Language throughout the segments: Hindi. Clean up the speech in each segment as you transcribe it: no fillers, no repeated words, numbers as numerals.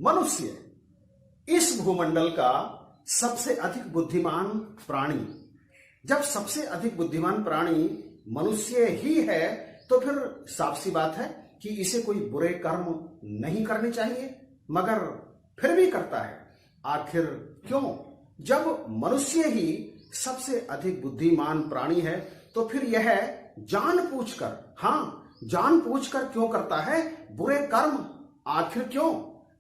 मनुष्य इस भूमंडल का सबसे अधिक बुद्धिमान प्राणी। जब सबसे अधिक बुद्धिमान प्राणी मनुष्य ही है तो फिर साफ सी बात है कि इसे कोई बुरे कर्म नहीं करने चाहिए, मगर फिर भी करता है। आखिर क्यों? जब मनुष्य ही सबसे अधिक बुद्धिमान प्राणी है तो फिर यह जानबूझकर क्यों करता है बुरे कर्म? आखिर क्यों?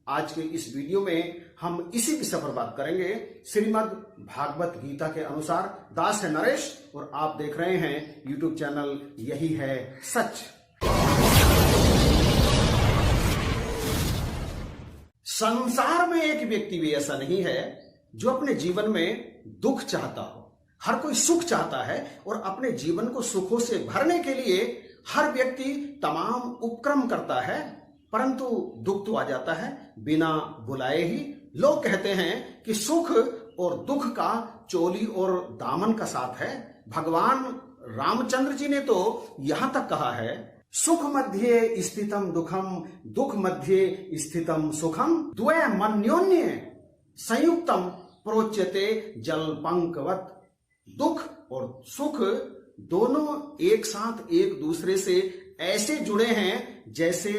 आज के इस वीडियो में हम इसी विषय पर बात करेंगे। श्रीमद् भागवत गीता के अनुसार दास है नरेश और आप देख रहे हैं यूट्यूब चैनल यही है सच। संसार में एक व्यक्ति भी ऐसा नहीं है जो अपने जीवन में दुख चाहता हो। हर कोई सुख चाहता है और अपने जीवन को सुखों से भरने के लिए हर व्यक्ति तमाम उपक्रम करता है, परंतु दुख तो आ जाता है बिना बुलाए ही। लोग कहते हैं कि सुख और दुख का चोली और दामन का साथ है। भगवान रामचंद्र जी ने तो यहां तक कहा है, सुख मध्य स्थितम दुखम, दुख मध्य स्थितम सुखम, द्वयमन्योन्य संयुक्तम प्रोच्यते जल पंकवत। दुख और सुख दोनों एक साथ एक दूसरे से ऐसे जुड़े हैं जैसे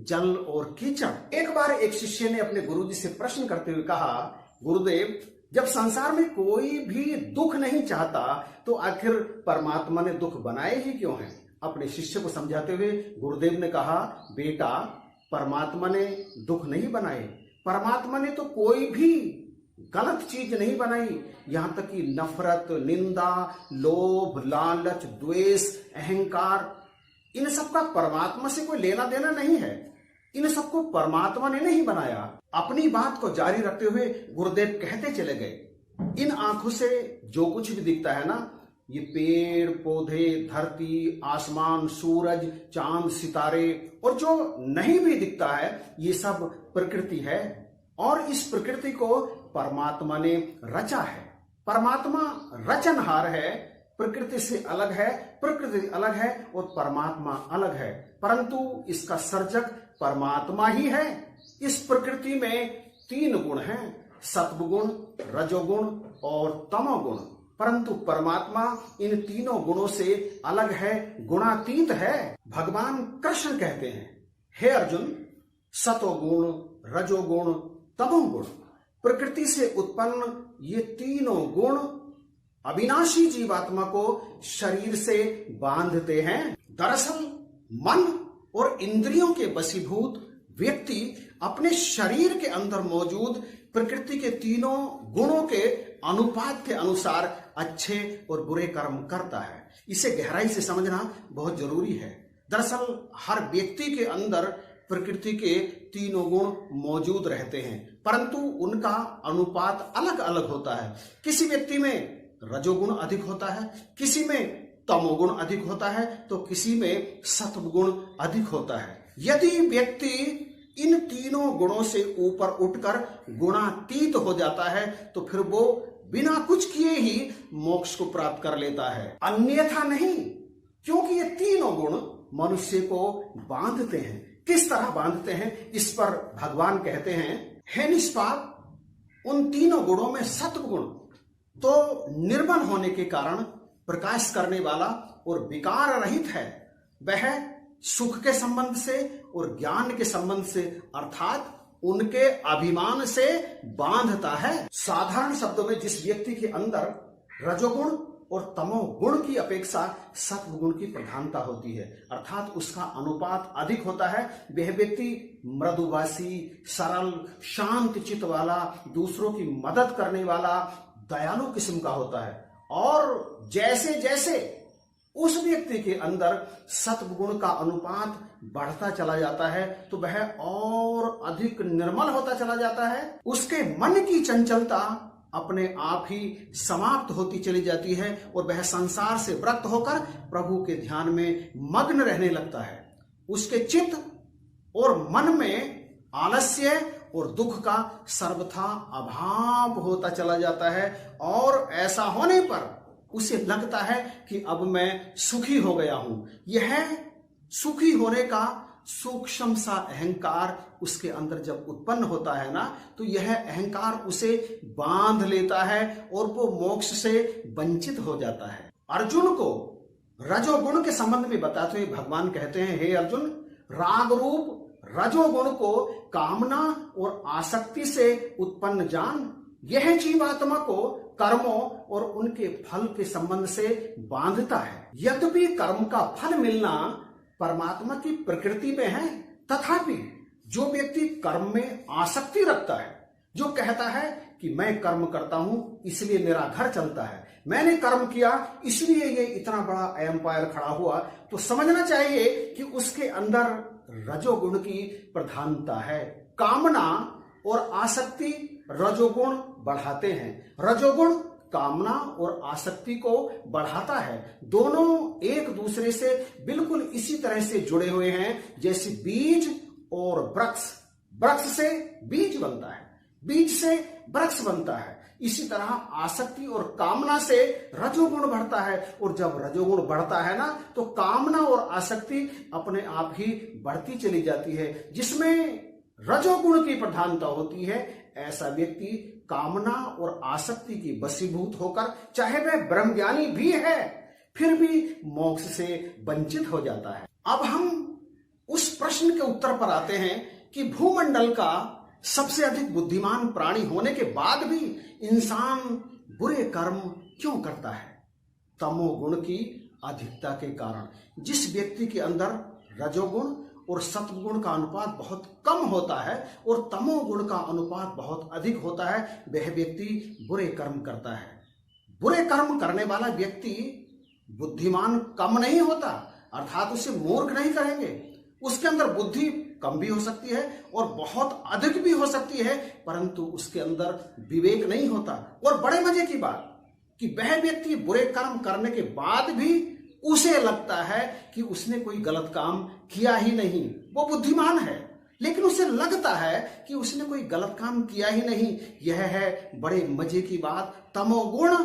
जल और कीचड़। एक बार एक शिष्य ने अपने गुरुजी से प्रश्न करते हुए कहा, गुरुदेव, जब संसार में कोई भी दुख नहीं चाहता तो आखिर परमात्मा ने दुख बनाए ही क्यों हैं? अपने शिष्य को समझाते हुए गुरुदेव ने कहा, बेटा, परमात्मा ने दुख नहीं बनाए। परमात्मा ने तो कोई भी गलत चीज नहीं बनाई। यहां तक कि नफरत, निंदा, लोभ, लालच, द्वेष, अहंकार, इन सबका परमात्मा से कोई लेना देना नहीं है। इन सबको परमात्मा ने नहीं बनाया। अपनी बात को जारी रखते हुए गुरुदेव कहते चले गए, इन आंखों से जो कुछ भी दिखता है ना, ये पेड़ पौधे, धरती, आसमान, सूरज, चांद, सितारे और जो नहीं भी दिखता है, ये सब प्रकृति है और इस प्रकृति को परमात्मा ने रचा है। परमात्मा रचनहार है, प्रकृति से अलग है, प्रकृति अलग है और परमात्मा अलग है, परंतु इसका सर्जक परमात्मा ही है। इस प्रकृति में तीन गुण हैं, सत्वगुण, रजोगुण और तमोगुण, परंतु परमात्मा इन तीनों गुणों से अलग है, गुणातीत है। भगवान कृष्ण कहते हैं, हे अर्जुन, सतोगुण, रजोगुण, तमोगुण, प्रकृति से उत्पन्न ये तीनों गुण अविनाशी जीवात्मा को शरीर से बांधते हैं। दरअसल मन और इंद्रियों के वशीभूत व्यक्ति अपने शरीर के अंदर मौजूद प्रकृति के तीनों गुणों के अनुपात के अनुसार अच्छे और बुरे कर्म करता है। इसे गहराई से समझना बहुत जरूरी है। दरअसल हर व्यक्ति के अंदर प्रकृति के तीनों गुण मौजूद रहते हैं, परंतु उनका अनुपात अलग अलग होता है। किसी व्यक्ति में रजोगुण अधिक होता है, किसी में तमोगुण अधिक होता है, तो किसी में सत्वगुण अधिक होता है। यदि व्यक्ति इन तीनों गुणों से ऊपर उठकर गुणातीत हो जाता है तो फिर वो बिना कुछ किए ही मोक्ष को प्राप्त कर लेता है, अन्यथा नहीं, क्योंकि ये तीनों गुण मनुष्य को बांधते हैं। किस तरह बांधते हैं, इस पर भगवान कहते हैं, हे निष्पाप, उन तीनों गुणों में सत्वगुण तो निर्मल होने के कारण प्रकाश करने वाला और विकार रहित है। वह सुख के संबंध से और ज्ञान के संबंध से अर्थात उनके अभिमान से बांधता है। साधारण शब्दों में जिस व्यक्ति के अंदर रजोगुण और तमोगुण की अपेक्षा सत्वगुण की प्रधानता होती है, अर्थात उसका अनुपात अधिक होता है, वह व्यक्ति मृदुभाषी, सरल, शांत चित्त वाला, दूसरों की मदद करने वाला, दयालु किस्म का होता है। और जैसे जैसे उस व्यक्ति के अंदर सत्वगुण का अनुपात बढ़ता चला जाता है तो वह और अधिक निर्मल होता चला जाता है। उसके मन की चंचलता अपने आप ही समाप्त होती चली जाती है और वह संसार से विरक्त होकर प्रभु के ध्यान में मग्न रहने लगता है। उसके चित्त और मन में आलस्य और दुख का सर्वथा अभाव होता चला जाता है और ऐसा होने पर उसे लगता है कि अब मैं सुखी हो गया हूं। यह सुखी होने का सूक्ष्म सा अहंकार उसके अंदर जब उत्पन्न होता है ना, तो यह अहंकार उसे बांध लेता है और वो मोक्ष से वंचित हो जाता है। अर्जुन को रजोगुण के संबंध में बताते हुए भगवान कहते हैं, हे अर्जुन, राग रूप रजोगुण को कामना और आसक्ति से उत्पन्न जान। यह जीवात्मा को कर्मों और उनके फल के संबंध से बांधता है। यद्यपि कर्म का फल मिलना परमात्मा की प्रकृति में है, तथापि जो व्यक्ति कर्म में आसक्ति रखता है, जो कहता है कि मैं कर्म करता हूं इसलिए मेरा घर चलता है, मैंने कर्म किया इसलिए ये इतना बड़ा एम्पायर खड़ा हुआ, तो समझना चाहिए कि उसके अंदर रजोगुण की प्रधानता है। कामना और आसक्ति रजोगुण बढ़ाते हैं। रजोगुण कामना और आसक्ति को बढ़ाता है। दोनों एक दूसरे से बिल्कुल इसी तरह से जुड़े हुए हैं जैसे बीज और वृक्ष। वृक्ष से बीज बनता है, बीज से वृक्ष बनता है। इसी तरह आसक्ति और कामना से रजोगुण बढ़ता है, और जब रजोगुण बढ़ता है ना, तो कामना और आसक्ति अपने आप ही बढ़ती चली जाती है। जिसमें रजोगुण की प्रधानता होती है, ऐसा व्यक्ति कामना और आसक्ति की वशीभूत होकर, चाहे वह ब्रह्मज्ञानी भी है, फिर भी मोक्ष से वंचित हो जाता है। अब हम उस प्रश्न के उत्तर पर आते हैं कि भूमंडल का सबसे अधिक बुद्धिमान प्राणी होने के बाद भी इंसान बुरे कर्म क्यों करता है? तमोगुण की अधिकता के कारण। जिस व्यक्ति के अंदर रजोगुण और सत्वगुण का अनुपात बहुत कम होता है और तमोगुण का अनुपात बहुत अधिक होता है, वह व्यक्ति बुरे कर्म करता है। बुरे कर्म करने वाला व्यक्ति बुद्धिमान कम नहीं होता, अर्थात उसे मूर्ख नहीं कहेंगे। उसके अंदर बुद्धि कम भी हो सकती है और बहुत अधिक भी हो सकती है, परंतु उसके अंदर विवेक नहीं होता। और बड़े मजे की बात कि वह व्यक्ति बुरे कर्म करने के बाद भी उसे लगता है कि उसने कोई गलत काम किया ही नहीं। वो बुद्धिमान है, लेकिन उसे लगता है कि उसने कोई गलत काम किया ही नहीं। यह है बड़े मजे की बात। तमोगुण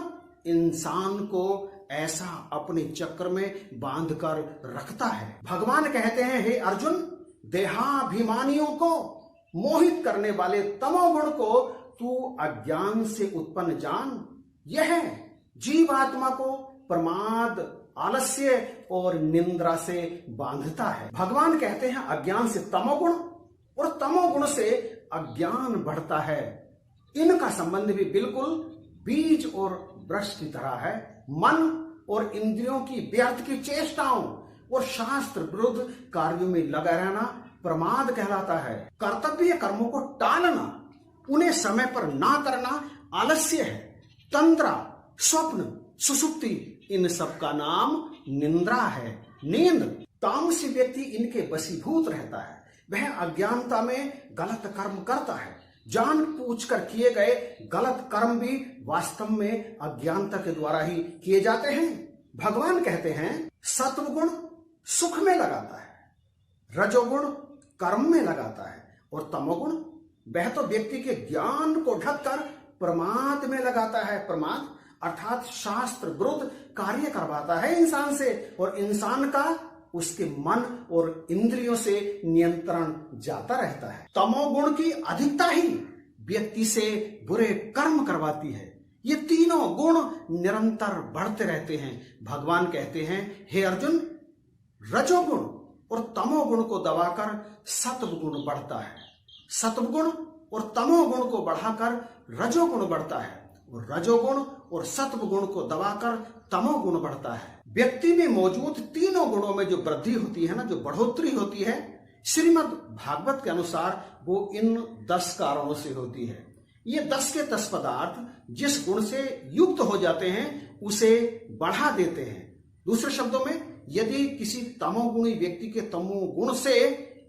इंसान को ऐसा अपने चक्र में बांधकर रखता है। भगवान कहते हैं, हे अर्जुन, देहाभिमानियों को मोहित करने वाले तमोगुण को तू अज्ञान से उत्पन्न जान। यह जीवात्मा को प्रमाद, आलस्य और निंद्रा से बांधता है। भगवान कहते हैं, अज्ञान से तमोगुण और तमोगुण से अज्ञान बढ़ता है। इनका संबंध भी बिल्कुल बीज और वृक्ष की तरह है। मन और इंद्रियों की व्यर्थ की चेष्टाओं और शास्त्र विरुद्ध कार्यों में लगा रहना प्रमाद कहलाता है। कर्तव्य कर्मों को टालना, उन्हें समय पर ना करना आलस्य है। तंद्रा, स्वप्न, सुसुप्ति, इन सब का नाम निंद्रा है, नींद। तामसी व्यक्ति इनके वशीभूत रहता है। वह अज्ञानता में गलत कर्म करता है। जानबूझकर किए गए गलत कर्म भी वास्तव में अज्ञानता के द्वारा ही किए जाते हैं। भगवान कहते हैं, सत्वगुण सुख में लगाता है, रजोगुण कर्म में लगाता है, और तमोगुण वह तो व्यक्ति के ज्ञान को ढककर प्रमाद में लगाता है। प्रमाद अर्थात शास्त्र विरुद्ध कार्य करवाता है इंसान से, और इंसान का उसके मन और इंद्रियों से नियंत्रण जाता रहता है। तमोगुण की अधिकता ही व्यक्ति से बुरे कर्म करवाती है। ये तीनों गुण निरंतर बढ़ते रहते हैं। भगवान कहते हैं, हे अर्जुन, रजोगुण और तमोगुण को दबाकर सत्वगुण बढ़ता है, सत्वगुण और तमोगुण को बढ़ाकर रजोगुण बढ़ता है, और रजोगुण और सत्वगुण को दबाकर तमोगुण बढ़ता है। व्यक्ति में मौजूद तीनों गुणों में जो वृद्धि होती है ना, जो बढ़ोतरी होती है, श्रीमद् भागवत के अनुसार वो इन 10 कारणों से होती है। ये 10 के 10 पदार्थ जिस गुण से युक्त हो जाते हैं उसे बढ़ा देते हैं। दूसरे शब्दों में, यदि किसी तमोगुणी व्यक्ति के तमोगुण से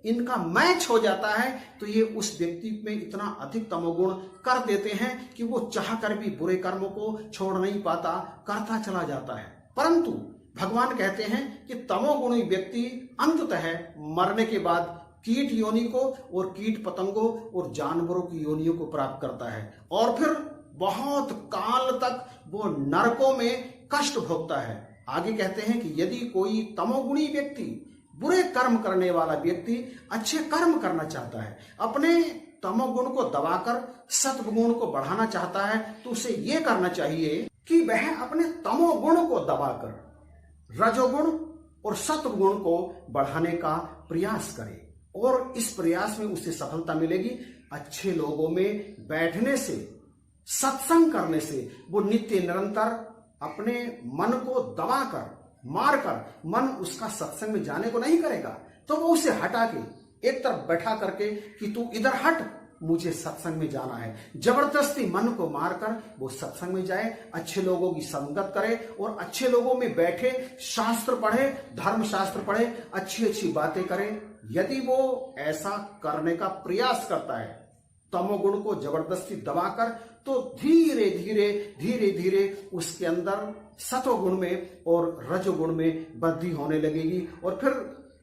इनका मैच हो जाता है तो ये उस व्यक्ति में इतना अधिक तमोगुण कर देते हैं कि वो चाहकर भी बुरे कर्मों को छोड़ नहीं पाता, करता चला जाता है। परंतु भगवान कहते हैं कि तमोगुणी व्यक्ति अंततः मरने के बाद कीट योनि को और कीट पतंगों और जानवरों की योनियों को प्राप्त करता है, और फिर बहुत काल तक वो नरकों में कष्ट भोगता है। आगे कहते हैं कि यदि कोई तमोगुणी व्यक्ति बुरे कर्म करने वाला व्यक्ति अच्छे कर्म करना चाहता है, अपने तमोगुण को दबाकर सत्वगुण को बढ़ाना चाहता है, तो उसे यह करना चाहिए कि वह अपने तमोगुण को दबाकर रजोगुण और सत्वगुण को बढ़ाने का प्रयास करे, और इस प्रयास में उसे सफलता मिलेगी। अच्छे लोगों में बैठने से, सत्संग करने से वो नित्य निरंतर अपने मन को दबाकर, मारकर मन उसका सत्संग में जाने को नहीं करेगा, तो वो उसे हटा के एक तरफ बैठा करके कि तू इधर हट, मुझे सत्संग में जाना है, जबरदस्ती मन को मारकर वो सत्संग में जाए, अच्छे लोगों की संगत करे और अच्छे लोगों में बैठे, शास्त्र पढ़े, धर्म शास्त्र पढ़े, अच्छी अच्छी बातें करे। यदि वो ऐसा करने का प्रयास करता है तमोगुण को जबरदस्ती दबाकर, तो धीरे धीरे धीरे धीरे उसके अंदर सत्वगुण में और रजोगुण में वृद्धि होने लगेगी, और फिर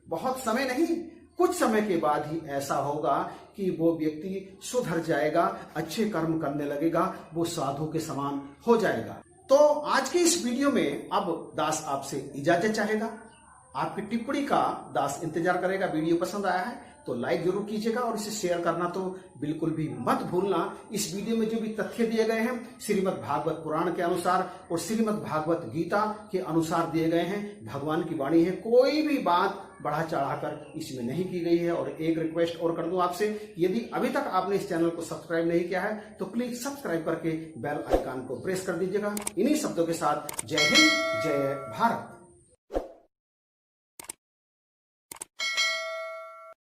बहुत समय नहीं, कुछ समय के बाद ही ऐसा होगा कि वो व्यक्ति सुधर जाएगा, अच्छे कर्म करने लगेगा, वो साधु के समान हो जाएगा। तो आज के इस वीडियो में अब दास आपसे इजाजत चाहेगा। आपकी टिप्पणी का दास इंतजार करेगा। वीडियो पसंद आया है तो लाइक जरूर कीजिएगा और इसे शेयर करना तो बिल्कुल भी मत भूलना। इस वीडियो में जो भी तथ्य दिए गए हैं श्रीमद् भागवत पुराण के अनुसार और श्रीमद् भागवत गीता के अनुसार दिए गए हैं, भगवान की वाणी है, कोई भी बात बढ़ा चढ़ाकर इसमें नहीं की गई है। और एक रिक्वेस्ट और कर दूं आपसे, यदि अभी तक आपने इस चैनल को सब्सक्राइब नहीं किया है तो प्लीज सब्सक्राइब करके बेल आइकन को प्रेस कर दीजिएगा। इन्हीं शब्दों के साथ जय हिंद, जय भारत।